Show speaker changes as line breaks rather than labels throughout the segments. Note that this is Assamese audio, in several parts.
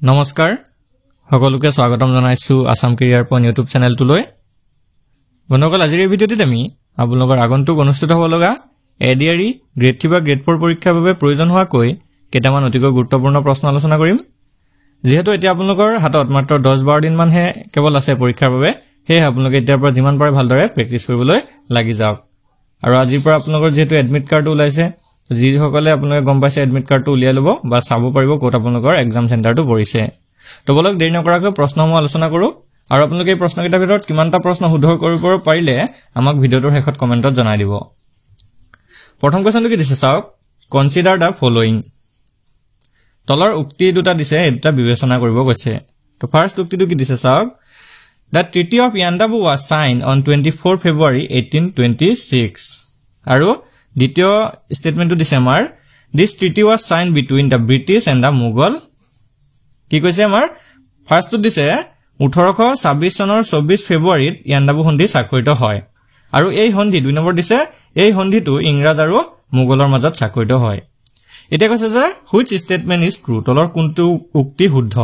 নমস্কাৰ সকলোকে স্বাগতম জনাইছো আসাম কেৰিয়াৰ পইণ্ট ইউটিউব চেনেলটোলৈ বন্ধুসকল আজিৰ এই ভিডিঅ'টিত আমি আপোনালোকৰ আগন্তুক অনুষ্ঠিত হ'ব লগা এডিআৰই গ্ৰেড 3 বা গ্ৰেড 4 পৰীক্ষাৰ বাবে প্ৰয়োজন হোৱাকৈ কেইটামান অতিকৈ গুৰুত্বপূৰ্ণ প্ৰশ্ন আলোচনা কৰিম যেহেতু এতিয়া আপোনালোকৰ হাতত মাত্ৰ 10-12 দিন মানহে কেৱল আছে পৰীক্ষাৰ বাবে হে আপোনালোকে এতিয়াৰ পৰা যিমান পাৰে ভালদৰে প্ৰেক্টিছ কৰিবলৈ লাগি যাওক আৰু আজিৰ পৰা আপোনালোকৰ যেহেতু এডমিট কাৰ্ড ওলাইছে যিসকলে আপোনালোকে গম পাইছে এডমিট কাৰ্ডটো উলিয়াই ল'ব বা চাব পাৰিব ক'ত আপোনালোকৰ এক্সাম চেণ্টাৰটো পৰিছে তো বলক দেৰি নকৰাকৈ প্ৰশ্নসমূহ আলোচনা কৰোঁ আৰু আপোনালোকে এই প্ৰশ্নকেইটাৰ ভিতৰত কিমানটা প্ৰশ্ন শুদ্ধ কৰিব পাৰিলে আমাক ভিডিঅ'টোৰ শেষত কমেণ্টত জনাই দিব প্ৰথম কোৱেশ্যনটো কি দিছে চাওক কনসিডাৰ দা ফলোইং তলৰ উক্তি দুটা দিছে এই দুটা বিবেচনা কৰিব কৈছে তো ফাৰ্স্ট উক্তিটো কি দিছে চাওক The Treaty of Yandabu was signed on 24 February 1826 আৰু দ্বিতীয় স্টেটমেন্টটো দিছে আমাৰ This treaty was signed between the British and the Mughal কি কৈছে আমাৰ ফাৰ্স্টটো দিছে 1826 চনৰ 24 ফেব্ৰুৱাৰীত ইয়াণ্ডাবু সন্ধি স্বাক্ষৰিত হয় আৰু এই সন্ধি দুই নম্বৰ দিছে এই সন্ধিটো ইংৰাজ আৰু মুঘলৰ মাজত স্বাক্ষৰিত হয় এটা কৈছে যে which statement is true তলৰ কোনটো উক্তি শুদ্ধ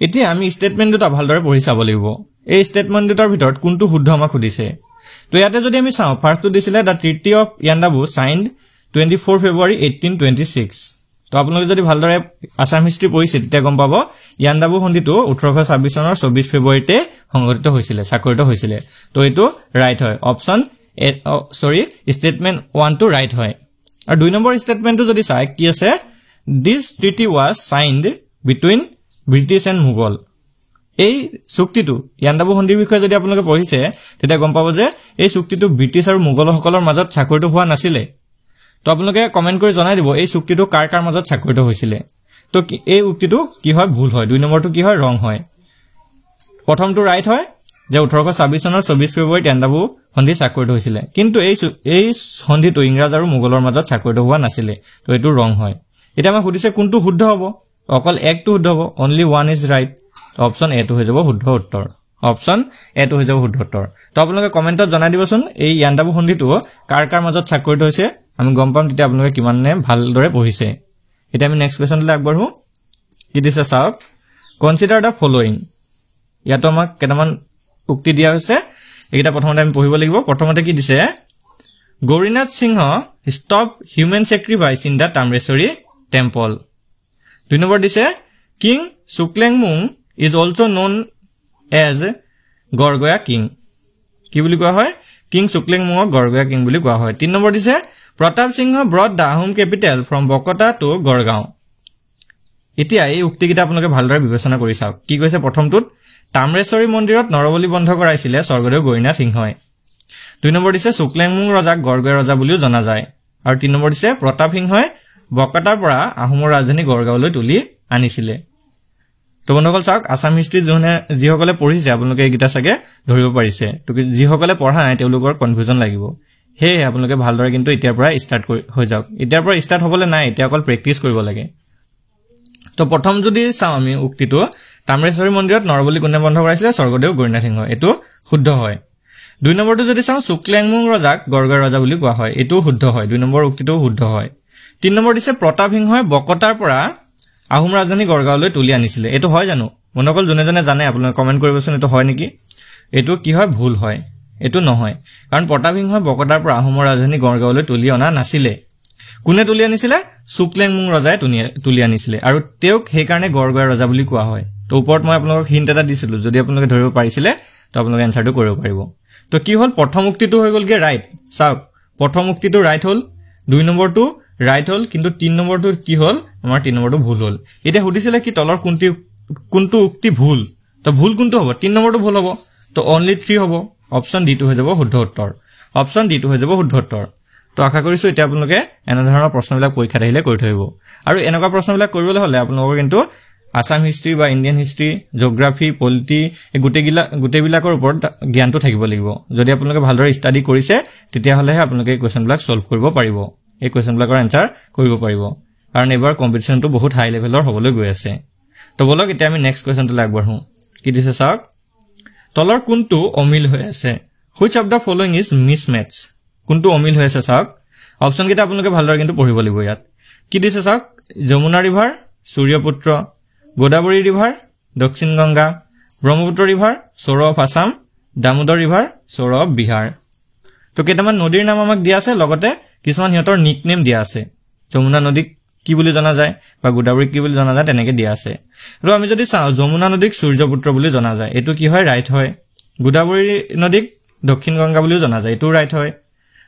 এতিয়া আমি স্টেটমেন্ট দুটা ভালদৰে পঢ়ি চাব লাগিব এই স্টেটমেন্ট দুটাৰ ভিতৰত কোনটো শুদ্ধ আমাক খুদিছে তো ইয়াতে যদি আমি চাওঁ ফাৰ্স্টটো দিছিলে দা ট্ৰিটি অফ ইয়াণ্ডাবু সাইনড 24 ফেব্ৰুৱাৰী 1826 তো আপোনালোকে যদি ভালদৰে আসাম হিষ্ট্ৰী পঢ়িছে তেতিয়া গম পাব ইয়াণ্ডাবু সন্ধিটো 1826 চনৰ 24 ফেব্ৰুৱাৰীতে সংঘটিত হৈছিল স্বাক্ষৰিত হৈছিল তো এটো ৰাইট হয় অপচন স্টেটমেন্ট 1 টো ৰাইট হয় আৰু দুই নম্বৰ স্টেটমেন্টটো যদি চাই কি আছে this treaty was signed between British and Mughal এই চুক্তিটো ইয়াণ্ডাবু সন্ধিৰ বিষয়ে যদি আপোনালোকে পঢ়িছে তেতিয়া গম পাব যে এই চুক্তিটো ব্ৰিটিছ আৰু মুঘলসকলৰ মাজত স্বাক্ষৰিত হোৱা নাছিল তো আপোনালোকে কমেন্ট কৰি জনাই দিব এই চুক্তিটো কাৰ কাৰ মাজত স্বাক্ষৰিত হৈছিল তো এই উক্তিটো কি হয় ভুল হয় দুই নম্বৰটো কি হয় ৰং হয় প্ৰথমটো ৰাইট হয় যে 1826 চনৰ 24 ফেব্ৰুৱাৰীত ইয়াণ্ডাবু সন্ধি স্বাক্ষৰিত হৈছিল কিন্তু এই সন্ধিটো ইংৰাজ আৰু মুঘলৰ মাজত স্বাক্ষৰিত হোৱা নাছিল তো এটো ৰং হয় এটা মই সুধিছে কোনটো শুদ্ধ হ'ব অকল একটো শুদ্ধ হ'ব only one is right option A টো হৈ যাব শুদ্ধ উত্তৰ অপচন এ টো হৈ যাব শুদ্ধ উত্তৰ তো আপোনালোকে কমেন্টত জনাই দিবচোন এই ইয়াণ্ডাবু সন্ধিটো কাৰ কাৰ মাজত স্বাক্ষৰিত হৈছে আমি গম পাম তেতিয়া আপোনালোকে কিমাননে ভালদৰে পঢ়িছে এটা আমি নেক্সট কোৱেশ্যনলৈ আগবাঢ়ো কি দিছে চাওক কনসিডাৰ দা ফলোইং ইয়াতো আমাক কেইটামান উক্তি দিয়া হৈছে এইটা প্ৰথমতে আমি পঢ়িব লাগিব প্ৰথমতে কি দিছে Gaurinath Singha stop human sacrifice in the Tamreswari temple দুই নম্বৰ দিছে king Suklenmung is also known as Gargaya king কি বুলি কোৱা হয় কিং সুক্লেংমুঙক গড়গয়া কিং বুলি কোৱা হয় তিন নম্বৰ দিছে প্ৰতাপ সিংহ brought the Ahom capital from Bokota to Gargaon এতিয়া এই উক্তিকেইটা আপোনালোকে ভালদৰে বিবেচনা কৰি চাওক কি কৈছে প্ৰথমটোত তামৰেশ্বৰী মন্দিৰত নৰবলি বন্ধ কৰাইছিল স্বৰ্গদেউ গৌৰীনাথ সিংহই দুই নম্বৰ দিছে সুক্লেংমুং ৰজাক গড়গয়া ৰজা বুলিও জনা যায় আৰু তিন নম্বৰ দিছে প্ৰতাপ সিংহই বকটাৰ পৰা আহোমৰ ৰাজধানী গড়গাঁৱলৈ তুলি আনিছিল তো বন্ধুসকল চাওক আসাম হিষ্ট্ৰী যিসকলে পঢ়িছে আপোনালোকে এইকেইটা চাগে ধৰিব পাৰিছে তো যিসকলে পঢ়া নাই তেওঁলোকৰ কনফিউজন লাগিব হে আপোনালোকে ভালদৰে কিন্তু এতিয়াৰ পৰা ষ্টাৰ্ট হৈ যাওক এতিয়াৰ পৰা ষ্টাৰ্ট হ'বলৈ নাই এতিয়া অকল প্ৰেক্টিছ কৰিব লাগে তো প্ৰথম যদি চাওঁ আমি উক্তিটো তামৰেশ্বৰী মন্দিৰত নৰবলি কোনে বন্ধ কৰাইছিল স্বৰ্গদেউ গৌৰীনাথ সিংহ এটো শুদ্ধ হয় দুই নম্বৰটো যদি চাওঁ সুক্লেংমুং ৰজাক গড়গয়া ৰজা বুলি কোৱা হয় এটো শুদ্ধ হয় দুই নম্বৰ উক্তিটো শুদ্ধ হয় তিন নম্বৰ দিছে প্ৰতাপ সিংহই বকটাৰ পৰা আহোম ৰাজধানী গড়গাঁৱলৈ তুলি আনিছিল এটো হয় জানো মনকল জনে জানে আপোনালোকে কমেন্ট কৰিবচোন এটো হয় নেকি এটো কি হয় ভুল হয় এটো নহয় কাৰণ প্ৰতাপ সিংহই বকটাৰ পৰা আহোমৰ ৰাজধানী গড়গাঁৱলৈ তুলি অনা নাছিল কোনে তুলি আনিছিল সুক্লেংমুং ৰজাই তুলি আনিছিল আৰু তেওঁক সেই কাৰণে গড়গয়া ৰজা বুলি কোৱা হয় তো ওপৰত মই আপোনালোকক হিন্ট এটা দিছিলো যদি আপোনালোকে ধৰিব পাৰিছিলে তো আপোনালোকে এনসাৰটো কৰিব পাৰিব তো কি হ'ল প্ৰথম উক্তিটো হৈ গলগে ৰাইট চাওক প্ৰথম উক্তিটো ৰাইট হ'ল দুই নম্বৰটো ৰাইট হ'ল কিন্তু তিন নম্বৰটো কি হ'ল আমাৰ তিন নম্বৰটো ভুল হ'ল এটা সুধিছিলে কি তলৰ কোনটো উক্তি ভুল তো ভুল কোনটো হ'ব তিন নম্বৰটো ভুল হ'ব তো only 3 হ'ব অপচন ডি টো হৈ যাব শুদ্ধ উত্তৰ অপচন ডি টো হৈ যাব শুদ্ধ উত্তৰ তো আশা কৰিছো এতিয়া আপোনালোকে এনে ধৰণৰ প্ৰশ্নবিলাক পৰীক্ষাত আহিলে কৰি থৈব আৰু এনেকুৱা প্ৰশ্নবিলাক কৰিবলৈ হলে আপোনালোকৰ কিন্তু আসাম হিষ্ট্ৰী বা ইণ্ডিয়ান হিষ্ট্ৰী জিঅগ্ৰাফি পলিটি এই গোটেইবিলাকৰ ওপৰত জ্ঞানটো থাকিব লাগিব যদি আপোনালোকে ভালদৰে ষ্টাডি কৰিছে তেতিয়া হলেহে আপোনালোকে কোৱেশ্যনবিলাক সলভ কৰিব পাৰিব এই কোৱেশ্যনবিলাকৰ এনসাৰ কৰিব পাৰিব কাৰণ এবাৰ কম্পিটিশনটো বহুত হাই লেভেলৰ হ'বলৈ গৈ আছে তো বলক এতিয়া আমি নেক্সট কোৱেশ্যনটো আগবাঢ়ো কি দিছে চাওক তলৰ কোনটো অমিল হৈ আছে which of the following is mismatch কোনটো অমিল হৈ আছে চাওক অপচন কেইটা আপোনালোকে ভালদৰে কিন্তু পঢ়িব লাগিব ইয়াত কি দিছে চাওক যমুনা ৰিভাৰ সূৰ্যপুত্ৰ গোদাবৰী ৰিভাৰ দক্ষিণ Ganga Brahmaputra river source of Assam Damodar river source of Bihar তো কেইটামান নদীৰ নাম আমাক দিয়া আছে লগতে কিছুমান হিহঁতৰ নিকনেম দিয়া আছে যমুনা নদী কি বুলি জনা যায় বা গোদাবৰী কি বুলি জনা যায় তেনেকে দিয়া আছে আৰু আমি যদি চাওঁ যমুনা নদীক সূৰ্যপুত্ৰ বুলি জনা যায় এটো কি হয় ৰাইট হয় গোদাবৰী নদীক দক্ষিণ গংগা বুলিও জনা যায় এটো ৰাইট হয়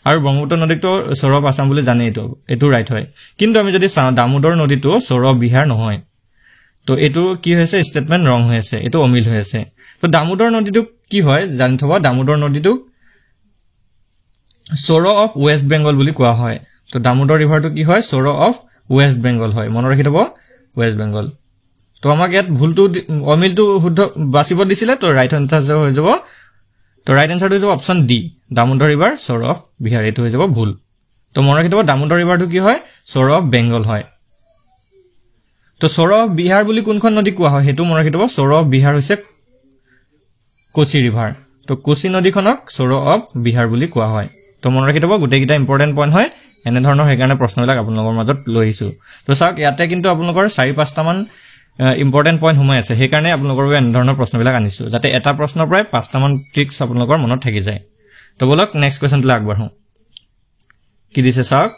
আৰু ব্ৰহ্মপুত্ৰ নদীকটো source of Assam বুলি জানে এটো ৰাইট হয় কিন্তু আমি যদি চাওঁ দামোদৰ নদীটো source of Bihar নহয় তো এটো কি হৈছে স্টেটমেন্ট ৰং হৈ আছে এটো অমিল হৈ আছে তো দামোদৰ নদীটো কি হয় জানি থব দামোদৰ নদীটো source of West Bengal বুলি কোৱা হয় তো দামোদৰ ৰিভাৰটো কি হয় source of West Bengal হয় মনত ৰাখি থব West Bengal তো আমাক ইয়াত ভুলটো অমিলটো শুদ্ধ বাছিব দিছিলে তো ৰাইট আনসাৰ হৈ যাব তো ৰাইট আনসাৰ হৈ যাব option D Damodar river source of Bihar এটো হৈ যাব ভুল তো মনত ৰাখি থব দামোদৰ ৰিভাৰটো কি হয় source of Bengal হয় তো source of Bihar বুলি কোনখন নদী কোৱা হয় হেতু মনত ৰাখি থব source of Bihar হৈছে কোচি ৰিভাৰ তো কোচি নদীখনক source of Bihar বুলি কোৱা হয় তো মনত ৰাখি থব গোটেইকিটা ইম্পৰ্টেন্ট পইণ্ট হয় এনে ধৰণৰ হেকাৰণে প্ৰশ্নবিলাক আপোনালোকৰ মাজত লৈ আহিছো তো চাওক ইয়াতে কিন্তু আপোনালোকৰ 4-5টা মান ইম্পৰ্টেন্ট পইণ্ট সোমাই আছে হেকাৰণে আপোনালোকৰ এনে ধৰণৰ প্ৰশ্নবিলাক আনিছো যাতে এটা প্ৰশ্নৰ পৰাই 5টা মান ট্ৰিক্স আপোনালোকৰ মনত থাকি যায় তো বলক নেক্সট কোৱেশ্চনটো আগবঢ়াও কি দিছে চাওক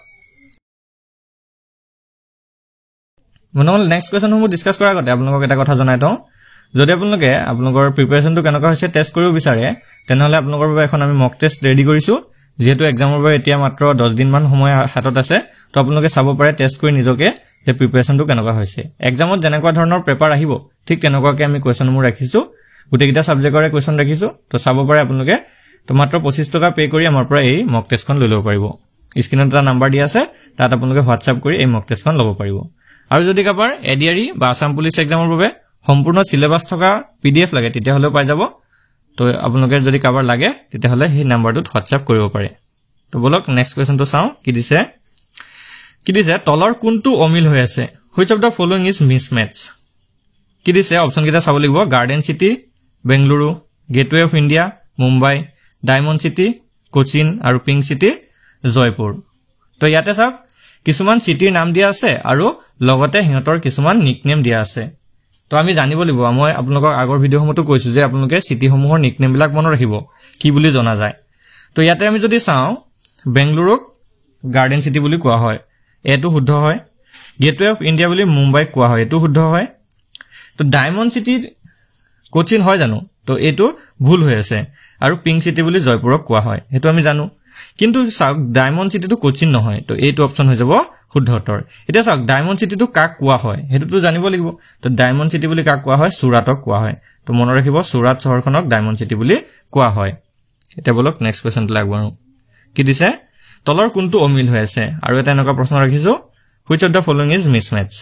মনল নেক্সট কোৱেশ্চনসমূহ ডিসকাস কৰাৰ আগতে আপোনালোকক এটা কথা জনাই থওঁ যদি আপোনালোকে আপোনালোকৰ প্ৰিপাৰেচনটো কেনেকুৱা হৈছে টেষ্ট কৰিব বিচাৰে তেনেহলে আপোনালোকৰ বাবে এখন আমি মক টেষ্ট ৰেডি কৰিছো যেহেতু এক্সামৰ বাবে এতিয়া মাত্ৰ 10 দিন মান সময় হাতত আছে তো আপোনালোকে চাব পাৰে টেষ্ট কৰি নিজকে যে প্ৰিপাৰেচনটো কেনেকুৱা হৈছে এক্সামত যেনেকুৱা ধৰণৰ পেপাৰ আহিব ঠিক তেনেকুৱাকৈ আমি কোৱেশ্চনসমূহ ৰাখিছো গোটেইকিটা সাবজেক্টৰে কোৱেশ্চন ৰাখিছো তো চাব পাৰে আপোনালোকে তো মাত্ৰ 25 টকা পে কৰি আমাৰ পৰা এই মক টেষ্টখন লৈ ল'ব পাৰিব স্ক্ৰিনত এটা নাম্বাৰ দিয়া আছে তাত আপোনালোকে হোৱাটসএপ কৰি এই মক টেষ্টখন ল'ব পাৰিব আৰু যদি কাবাৰ এডিআৰই বা আসাম পুলিচ এক্সামৰ বাবে সম্পূৰ্ণ সিলেবাস থকা পিডিএফ লাগে তেতিয়া হলে পাই যাব তো আপোনালোকে যদি কাবাৰ লাগে তেতিয়া হলে সেই নাম্বাৰটোত হোৱাটসএপ কৰিব পাৰে তো বলক নেক্সট কোৱেশ্চনটো চাও কি দিছে তলৰ কোনটো অমিল হৈ আছে which of the following is mismatch কি দিছে অপচন কিটা চাব লাগিব garden city Bengaluru gateway of India Mumbai diamond city Cochin আৰু পিংক সিটি জয়পুৰ তো ইয়াতে চাওক কিছুমান সিটিৰ নাম দিয়া আছে আৰু লগতে হিহঁতৰ কিছুমান নিকনেম দিয়া আছে তো আমি জানিব লাগিব মই আপোনালোকক আগৰ ভিডিওসমূহতো কৈছো যে আপোনালোকে সিটিসমূহৰ নিকনেম বিলাক মনত ৰাখিব কি বুলি জনা যায় তো ইয়াতে আমি যদি চাওঁ বেংগলুৰুক গাৰ্ডেন সিটি বুলি কোৱা হয় এটো শুদ্ধ হয় গেটৱে অফ ইন্ডিয়া বুলি মুম্বাই কোৱা হয় এটো শুদ্ধ হয় তো ডায়মণ্ড সিটি কোচিন হয় জানো তো এটো ভুল হৈ আছে আৰু পিংক সিটি বুলি জয়পুৰক কোৱা হয় হেতু আমি জানো কিন্তু চাওক ডায়মণ্ড সিটিটো কোচিন নহয় তো এইটো অপচন হৈ যাব শুদ্ধ উত্তৰ এতিয়া চাওক ডায়মণ্ড সিটিটো কাক কোৱা হয় হেতুটো জানিব লাগিব তো ডায়মণ্ড সিটি বুলি কাক কোৱা হয় সুৰাটক কোৱা হয় তো মনত ৰাখিব সুৰাট চহৰখনক ডায়মণ্ড সিটি বুলি কোৱা হয় এতিয়া বলক নেক্সট কোৱেশ্চনটো আগবঢ়াও কি দিছে তলৰ কোনটো অমিল হৈ আছে আৰু এটা এনেকুৱা প্ৰশ্ন ৰাখিছো which of the following is mismatch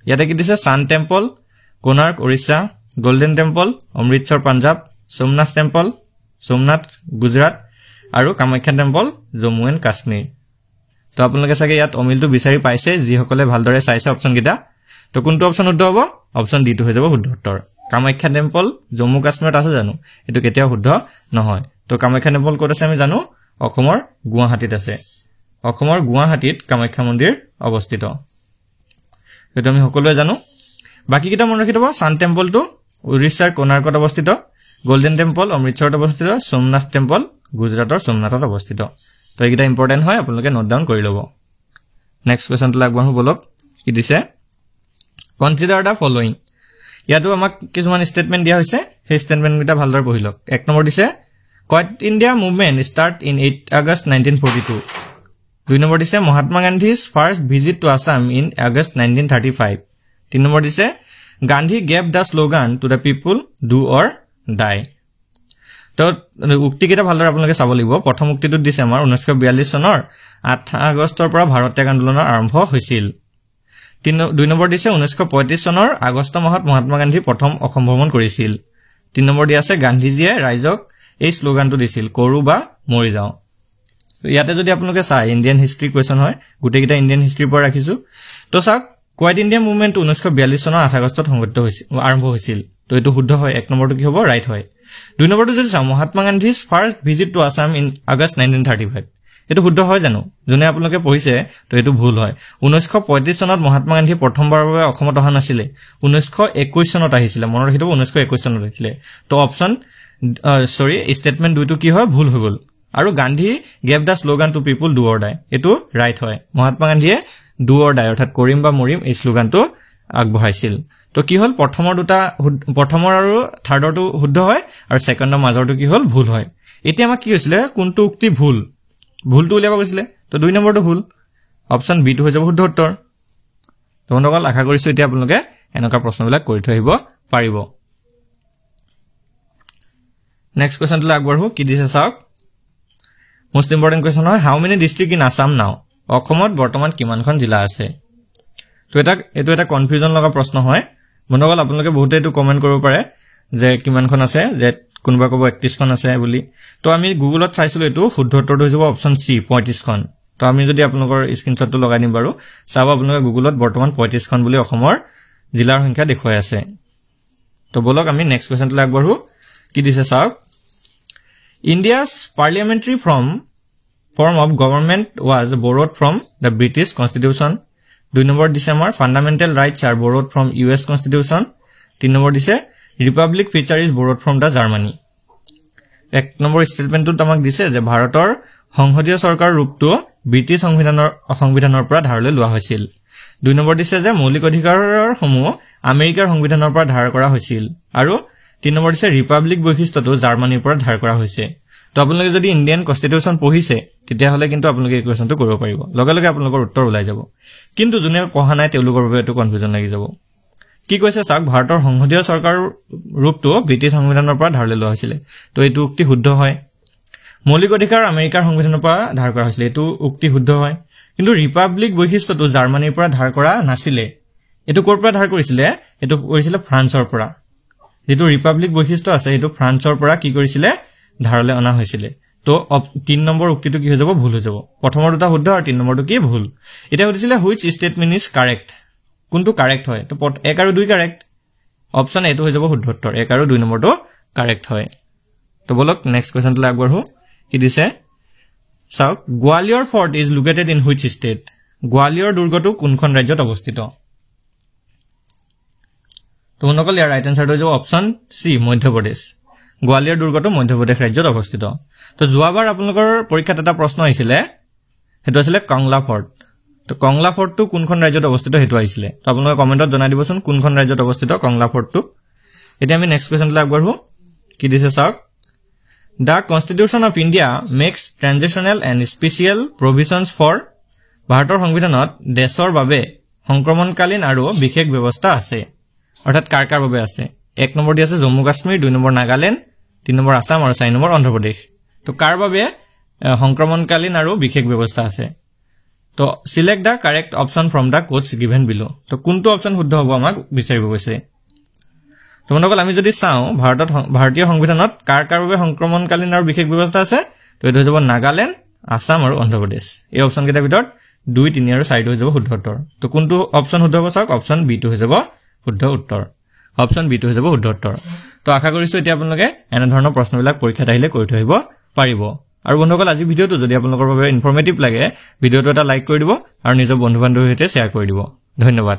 ইয়াতে কি দিছে sun temple Konark Odisha golden temple Amritsar Punjab Somnath temple Somnath Gujarat আৰু কামাখ্যা টেম্পল জম্মু এণ্ড কাশ্মীৰ তো আপোনালোকে চাগে ইয়াত অমিলটো বিচাৰি পাইছে যি সকলে ভালদৰে চাইছে অপচন কিটা তো কোনটো অপচন শুদ্ধ হ'ব অপচন ডি টো হৈ যাব শুদ্ধ উত্তৰ কামাখ্যা টেম্পল জম্মু কাশ্মীৰত আছে জানো এটো কেতিয়াও শুদ্ধ নহয় তো কামাখ্যা টেম্পল ক'ত আছে আমি জানো অসমৰ গুৱাহাটীত আছে অসমৰ গুৱাহাটীত কামাখ্যা মন্দিৰ অৱস্থিত এটো আমি সকলোৱে জানো বাকি কিটা মন ৰাখি থব সান টেম্পলটো ওড়িশাৰ কোনাৰ্কত অৱস্থিত গোল্ডেন টেম্পল অমৃতসৰত অৱস্থিত সোমনাথ টেম্পল গুজৰাটৰ সোমনাথত অৱস্থিত তো এইটা ইম্পৰ্টেন্ট হয় আপোনালোকে নোট ডাউন কৰি ল'ব নেক্সট কোৱেশ্চনটো আগবঢ়াও বলক কি দিছে কনসিডাৰ দা ফলোইং ইয়াতো আমাক কিছুমান ষ্টেটমেন্ট দিয়া হৈছে সেই ষ্টেটমেন্ট কিটা ভালদৰে পঢ়ি লওক এক নম্বৰ দিছে quit India movement start in 8 August 1942 দুই নম্বৰ দিছে Mahatma Gandhi's first visit to Assam in August 1935 তিন নম্বৰ দিছে Gandhi gave the slogan to the people do or die তো উক্তি কিটা ভালদৰে আপোনালোকে চাব লাগিব প্ৰথম উক্তিটো দিছে আমাৰ 1942 চনৰ 8 আগষ্টৰ পৰা ভাৰত ত্যাগ আন্দোলনৰ আৰম্ভ হৈছিল দুই নম্বৰ দিছে 1935 চনৰ আগষ্ট মাহত মহাত্মা গান্ধী প্ৰথম অসম ভ্ৰমণ কৰিছিল তিন নম্বৰ দি আছে গান্ধীজীয়ে ৰাইজক এই স্লোগানটো দিছিল কৰো বা মৰি যাও ইয়াতে যদি আপোনালোকে চাই ইণ্ডিয়ান হিষ্ট্ৰী কোৱেশ্চন হয় গোটেইকিটা ইণ্ডিয়ান হিষ্ট্ৰীৰ পৰা ৰাখিছো তো চাওক কোৱাইট ইণ্ডিয়া মুভমেন্ট 1942 চনৰ 8 আগষ্টত সংগঠিত হৈছিল আৰম্ভ হৈছিল তো এটো শুদ্ধ হয় এক নম্বৰটো কি হ'ব ৰাইট হয় দুই নম্বৰটো যদি চাও Mahatma Gandhi's first visit to Assam in August 1935 এটো শুদ্ধ হয় জানো জনে আপোনালোকে পঢ়িছে তো এটো ভুল হয় 1935 চনত মহাত্মা গান্ধী প্ৰথমবাৰৰ বাবে অসমত অহা নাছিলে 1921 চনত আহিছিলে মনত ৰাখিব 1921 চনত আহিছিলে তো অপচন সৰি স্টেটমেন্ট দুইটো কি হয় ভুল হৈ গল আৰু Gandhi gave the slogan to people do or die এটো ৰাইট হয় মহাত্মা গান্ধীয়ে ডু অৰ ডাই অৰ্থাৎ কৰিম বা মৰিম এই স্লোগানটো আগবঢ়াইছিল তো কি হল প্ৰথমৰ আৰু থাৰ্ডৰটো শুদ্ধ হয় আৰু সেকেন্ডৰ মাজৰটো কি হল ভুল হয় এতিয়া আমাক কি হৈছিলে কোনটো উক্তি ভুলটো উলিয়াব গৈছিলে তো 2 নম্বৰটো ভুল অপচন বি টো হৈ যাব শুদ্ধ উত্তৰ তো বন্ধুসকল আশা কৰিছো এতিয়া আপোনালোকে এনেকা প্ৰশ্নবিলাক কৰি থৈ আহিব পাৰিব নেক্সট কোৱেশ্চনটো আগবঢ়ো কি দিছে চাওক মোস্ট ইম্পৰ্টেন্ট কোৱেশ্চন হয় হাউ মেনি ডিস্ট্ৰিক্ট ইন আসাম নাও অসমত বৰ্তমান কিমানখন জিলা আছে তো এটা কনফিউজন লগা প্ৰশ্ন হয় বন্ধুসকল আপোনালোকে বহুতে এটো কমেন্ট কৰিব পাৰে যে কিমানখন আছে যে কোনবা কব 31 খন আছে বুলি তো আমি গুগলত চাইছিলো এটো শুদ্ধ উত্তৰটো হৈ যাব অপচন সি 35 খন তো আমি যদি আপোনালোকৰ স্ক্ৰিনশ্বটটো লগাই দিম বাৰু চাব আপোনালোকে গুগলত বৰ্তমান 35 খন বুলি অসমৰ জিলাৰ সংখ্যা দেখুৱাই আছে তো বলক আমি নেক্সট কোৱেশ্চনটো আগবঢ়ো কি দিছে চাওক India's parliamentary form of government was borrowed from the British Constitution. 2 number দিছে আমাৰ fundamental rights are borrowed from US Constitution. 3 number দিছে republic feature is borrowed from the Germany. 1 number statementটো আমাক দিছে যে ভাৰতৰ সংসদীয় চৰকাৰ ৰূপটো ব্ৰিটিছ সংবিধানৰ পৰা ধাৰলৈ লোৱা হৈছিল 2 নম্বৰ দিছে যে মৌলিক অধিকাৰৰ সমূহ আমেৰিকাৰ সংবিধানৰ পৰা ধাৰ কৰা হৈছিল আৰু 3 নম্বৰ দিছে ৰিপাব্লিক বৈশিষ্ট্যটো জাৰ্মানীৰ পৰা ধাৰ কৰা হৈছে তো আপোনালোকে যদি ইণ্ডিয়ান কনষ্টিটিউচন পঢ়িছে তেতিয়া হলে কিন্তু আপোনালোকে এই কোৱেশ্চনটো কৰিব পাৰিব লগে লগে আপোনালোকৰ উত্তৰ ওলাই যাব কিন্তু যোনে পঢ়া নাই তেওঁলোকৰ বাবে এটো কনফিউজন লাগি যাব কি কৈছে চাওক ভাৰতৰ সংসদীয় চৰকাৰ ৰূপটো ব্ৰিটিছ সংবিধানৰ পৰা ধাৰলৈ লোৱা হৈছিল তো এইটো উক্তি শুদ্ধ হয় মৌলিক অধিকাৰ আমেৰিকাৰ সংবিধানৰ পৰা ধাৰ কৰা হৈছিল এইটো উক্তি শুদ্ধ হয় কিন্তু ৰিপাব্লিক বৈশিষ্ট্যটো জাৰ্মানীৰ পৰা ধাৰ কৰা নাছিলে এটো ক'ৰ পৰা ধাৰ কৰিছিলে এটো কৰিছিলে ফ্ৰান্সৰ পৰা যেটো ৰিপাব্লিক বৈশিষ্ট্য আছে এটো ফ্ৰান্সৰ পৰা কি কৰিছিলে ধাৰলৈ অনা হৈছিল তো 3 নম্বৰ উক্তিটো কি হৈ যাব ভুল হৈ যাব প্ৰথমৰ দুটা শুদ্ধ আৰু 3 নম্বৰটো কি ভুল এটা হতিছিলে হুইচ স্টেটমেন্ট ইজ কাৰেক্ট কোনটো কাৰেক্ট হয় তো 1 আৰু 2 কাৰেক্ট অপচন এটো হৈ যাব শুদ্ধ উত্তৰ 1 আৰু 2 নম্বৰটো কাৰেক্ট হয় তো বলক নেক্সট কোৱেশ্চনটো আগবঢ়ো কি দিছে চাওক Gwalior fort is located in which state Gwalior দুৰ্গটো কোনখন ৰাজ্যত অৱস্থিত তো বন্ধুসকল ইয়াৰ ৰাইট আনসাৰটো হৈ যাব অপচন সি মধ্যপ্ৰদেশ গোৱালিয়ৰ দুৰ্গটো মধ্যপ্ৰদেশ ৰাজ্যত অৱস্থিত তো যোৱাবাৰ আপোনালোকৰ পৰীক্ষাত এটা প্ৰশ্ন আহিছিলে হেতু আছিল কংলা ফৰ্ট তো কংলা ফৰ্টটো কোনখন ৰাজ্যত অৱস্থিত হেতু আহিছিলে তো আপোনালোকে কমেন্টত জনাই দিবচোন কোনখন ৰাজ্যত অৱস্থিত কংলা ফৰ্টটো এতিয়া আমি নেক্সট কোৱেশ্চনটো আগবঢ়ো কি দিছে চাওক The Constitution of India makes transitional and special provisions for ভাৰতৰ সংবিধানত দেশৰ বাবে সংক্ৰমণকালীন আৰু বিশেষ ব্যৱস্থা আছে অৰ্থাৎ কাৰ বাবে আছে 1 নম্বৰ দি আছে জম্মু কাশ্মীৰ 2 নম্বৰ নাগালেণ্ড 3 নম্বৰ আসাম আৰু 4 নম্বৰ অন্ধ্ৰ প্ৰদেশ তো কাৰ বাবে সংক্ৰমণকালীন আৰু বিশেষ ব্যৱস্থা আছে তো select da correct option from da codes given বিলো তো কোনটো অপচন শুদ্ধ হ'ব আমাক বিচাৰিব গৈছে তো বন্ধুসকল আমি যদি চাও ভাৰতীয় সংবিধানত কাৰ বাবে সংক্ৰমণকালীন আৰু বিশেষ ব্যৱস্থা আছে তো এটো হৈ যাব নাগালেণ্ড আসাম আৰু অন্ধ্ৰ প্ৰদেশ এই অপচন কেইটাৰ ভিতৰত 2 3 আৰু 4 হৈ যাব শুদ্ধ উত্তৰ তো কোনটো অপচন শুদ্ধ হ'ব চাওক অপচন বি টো হৈ যাব শুদ্ধ উত্তৰ অপচন বি টো হৈ যাব শুদ্ধ উত্তৰ তো আশা কৰিছো এতিয়া আপোনালোকে এনে ধৰণৰ প্ৰশ্নবিলাক পৰীক্ষাত আহিলে কৰি থৈ আহিব পাৰিব আৰু বন্ধুসকল আজি ভিডিওটো যদি আপোনালোকৰ বাবে ইনফৰমেটিভ লাগে ভিডিওটো এটা লাইক কৰি দিব আৰু নিজৰ বন্ধু-বান্ধৱীৰ সৈতে শেয়াৰ কৰি দিব ধন্যবাদ